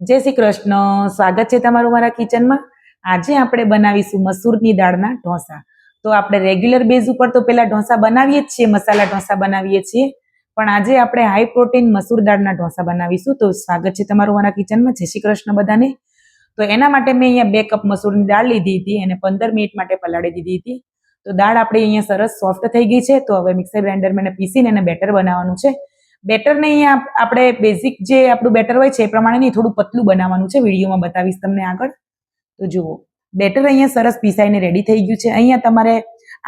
જય શ્રી કૃષ્ણ. સ્વાગત છે તમારું મારા કિચનમાં. આજે આપણે બનાવીશું મસૂરની દાળના ઢોસા. તો આપણે રેગ્યુલર બેઝ ઉપર તો પેલા ઢોસા બનાવીએ જ છીએ, મસાલા ઢોસા બનાવીએ છીએ, પણ આજે આપણે હાઈ પ્રોટીન મસૂર દાળના ઢોસા બનાવીશું. તો સ્વાગત છે તમારું મારા કિચનમાં. જય શ્રી કૃષ્ણ બધાને. તો એના માટે મેં અહીંયા 2 કપ મસૂરની દાળ લીધી હતી અને 15 મિનિટ માટે પલાળી દીધી હતી. તો દાળ આપણી અહીંયા સરસ સોફ્ટ થઈ ગઈ છે. તો હવે મિક્સર ગ્રાઇન્ડરમાં એને પીસીને એને બેટર બનાવવાનું છે. બેટરને અહીંયા આપણે બેઝિક જે આપણું બેટર હોય છે એ પ્રમાણે નહીં, થોડું પતલું બનાવવાનું છે. વિડીયોમાં બતાવીશ તમને આગળ. તો જુઓ, બેટર અહીંયા સરસ પીસાઈને રેડી થઈ ગયું છે. અહીંયા તમારે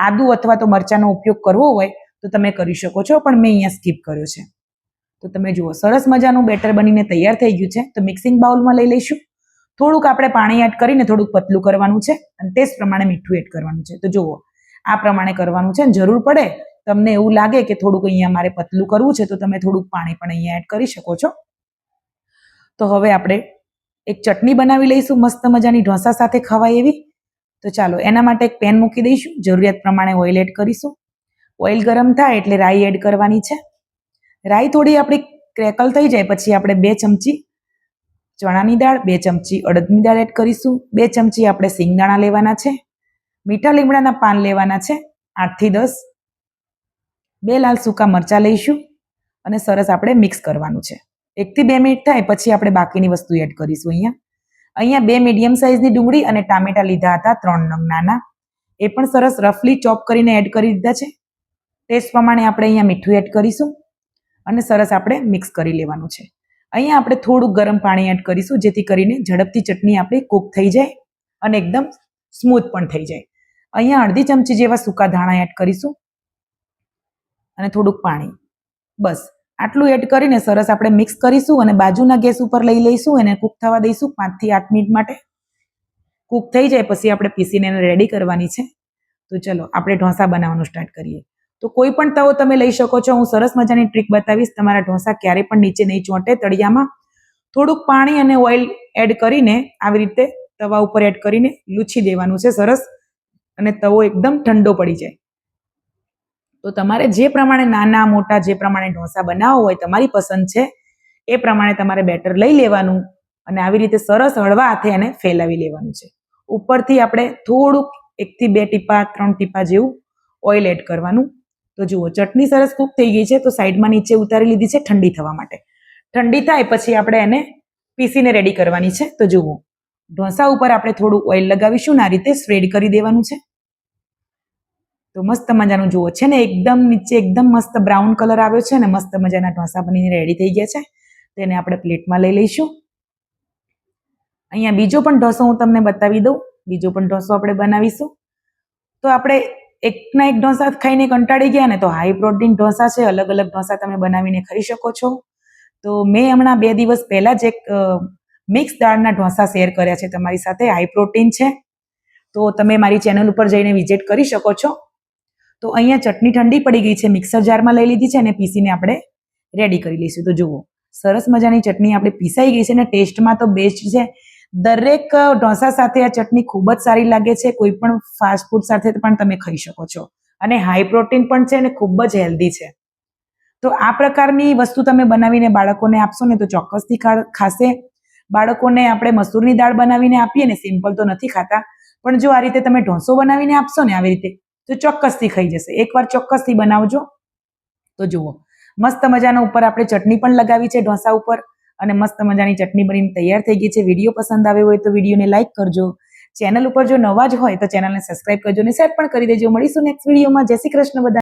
આદુ અથવા તો મરચાંનો ઉપયોગ કરવો હોય તો તમે કરી શકો છો, પણ મેં અહીંયા સ્કીપ કર્યો છે. તો તમે જુઓ, સરસ મજાનું બેટર બનીને તૈયાર થઈ ગયું છે. તો મિક્સિંગ બાઉલમાં લઈ લઈશું. થોડુંક આપણે પાણી એડ કરીને થોડુંક પતલું કરવાનું છે અને તે જ પ્રમાણે મીઠું એડ કરવાનું છે. તો જુઓ, આ પ્રમાણે કરવાનું છે. જરૂર પડે તમને એવું લાગે કે થોડુંક અહીંયા મારે પતલું કરવું છે તો તમે થોડુંક પાણી પણ અહીંયા એડ કરી શકો છો. તો હવે આપણે એક ચટણી બનાવી લઈશું મસ્ત મજાની ઢોસા સાથે ખવાય એવી. તો ચાલો એના માટે એક પેન મૂકી દઈશું. જરૂરિયાત પ્રમાણે ઓઇલ એડ કરીશું. ઓઇલ ગરમ થાય એટલે રાઈ એડ કરવાની છે. રાઈ થોડી આપણી ક્રેકલ થઈ જાય પછી આપણે 2 ચમચી ચણાની દાળ, 2 ચમચી અડદની દાળ એડ કરીશું. 2 ચમચી આપણે સિંગદાણા લેવાના છે. મીઠા લીમડાના પાન લેવાના છે 8 થી 10. 2 લાલ સૂકા મરચાં લઈશું અને સરસ આપણે મિક્સ કરવાનું છે. 1 થી 2 મિનિટ થાય પછી આપણે બાકીની વસ્તુ એડ કરીશું. અહીંયા 2 મીડિયમ સાઇઝની ડુંગળી અને ટામેટા લીધા હતા 3 નંગ નાના, એ પણ સરસ રફલી ચોપ કરીને એડ કરી દીધા છે. ટેસ્ટ પ્રમાણે આપણે અહીંયા મીઠું એડ કરીશું અને સરસ આપણે મિક્સ કરી લેવાનું છે. અહીંયા આપણે થોડું ગરમ પાણી એડ કરીશું જેથી કરીને ઝડપથી ચટણી આપણી કૂક થઈ જાય અને એકદમ સ્મૂથ પણ થઈ જાય. અહીંયા અડધી ચમચી જેવા સૂકા ધાણા એડ કરીશું અને થોડુંક પાણી, બસ આટલું એડ કરીને સરસ આપણે મિક્સ કરીશું અને બાજુના ગેસ ઉપર લઈ લઈશું. એને કૂક થવા દઈશું 5 થી 8 મિનિટ માટે. કૂક થઈ જાય પછી આપણે પીસીને એને રેડી કરવાની છે. તો ચલો આપણે ઢોસા બનાવવાનું સ્ટાર્ટ કરીએ. તો કોઈ પણ તવો તમે લઈ શકો છો. હું સરસ મજાની ટ્રીક બતાવીશ. તમારા ઢોસા ક્યારે પણ નીચે નહીં ચોંટે. તળિયામાં થોડુંક પાણી અને ઓઇલ એડ કરીને આવી રીતે તવા ઉપર એડ કરીને લૂછી દેવાનું છે સરસ, અને તવો એકદમ ઠંડો પડી જાય. તો તમારે જે પ્રમાણે નાના મોટા જે પ્રમાણે ઢોસા બનાવવો હોય, તમારી પસંદ છે એ પ્રમાણે તમારે બેટર લઈ લેવાનું અને આવી રીતે સરસ હળવા હાથે એને ફેલાવી લેવાનું છે. ઉપરથી આપણે થોડુંક 1 થી 2 ટીપા 3 ટીપા જેવું ઓઇલ એડ કરવાનું. તો જુઓ, ચટણી સરસ કૂક થઈ ગઈ છે. તો સાઈડમાં નીચે ઉતારી લીધી છે ઠંડી થવા માટે. ઠંડી થાય પછી આપણે એને પીસીને રેડી કરવાની છે. તો જુઓ, ઢોસા ઉપર આપણે થોડું ઓઇલ લગાવીશું, આ રીતે સ્પ્રેડ કરી દેવાનું છે. તો મસ્ત મજાનું જુઓ છે ને, એકદમ નીચે એકદમ મસ્ત બ્રાઉન કલર આવ્યો છે ને મસ્ત મજાના ઢોસા બનીને રેડી થઈ ગયા છે. તેને આપણે પ્લેટમાં લઈ લઈશું. અહીંયા બીજો પણ ઢોસો હું તમને બતાવી દઉં. બીજો પણ ઢોસો આપણે બનાવીશું. તો આપણે એકના એક ઢોસા ખાઈને કંટાળી ગયા ને, તો હાઈ પ્રોટીન ઢોસા છે. અલગ અલગ ઢોસા તમે બનાવીને ખાઈ શકો છો. તો મેં હમણાં 2 દિવસ પહેલાં જ એક મિક્સ દાળના ઢોસા શેર કર્યા છે તમારી સાથે. હાઈ પ્રોટીન છે, તો તમે મારી ચેનલ ઉપર જઈને વિઝિટ કરી શકો છો. તો અહીંયા ચટણી ઠંડી પડી ગઈ છે, મિક્સર જારમાં લઈ લીધી છે અને પીસીને આપણે રેડી કરી લઈશું. તો જુઓ, સરસ મજાની ચટણી આપણે પીસાઈ ગઈ છે અને ટેસ્ટમાં તો બેસ્ટ છે. દરેક ઢોસા સાથે આ ચટણી ખૂબ જ સારી લાગે છે. કોઈ પણ ફાસ્ટ ફૂડ સાથે પણ તમે ખાઈ શકો છો અને હાઈ પ્રોટીન પણ છે અને ખૂબ જ હેલ્ધી છે. તો આ પ્રકારની વસ્તુ તમે બનાવીને બાળકોને આપશો ને તો ચોક્કસથી ખાશે. બાળકોને આપણે મસૂરની દાળ બનાવીને આપીએ ને, સિમ્પલ તો નથી ખાતા, પણ જો આ રીતે તમે ઢોસો બનાવીને આપશો ને આવી રીતે, તો ચોક્કસથી ખાઈ જશે. એકવાર ચોક્કસથી બનાવજો. તો જુઓ, મસ્ત મજાના ઉપર આપણે ચટણી પણ લગાવી છે ઢોસા ઉપર અને મસ્ત મજાની ચટણી બનીને તૈયાર થઈ ગઈ છે. વિડીયો પસંદ આવ્યો હોય તો વિડીયોને લાઈક કરજો. ચેનલ ઉપર જો નવા જ હોય તો ચેનલને સબસ્ક્રાઈબ કરજો અને શેર પણ કરી દેજો. મળીશું નેક્સ્ટ વિડીયોમાં. જય શ્રી કૃષ્ણ બધા.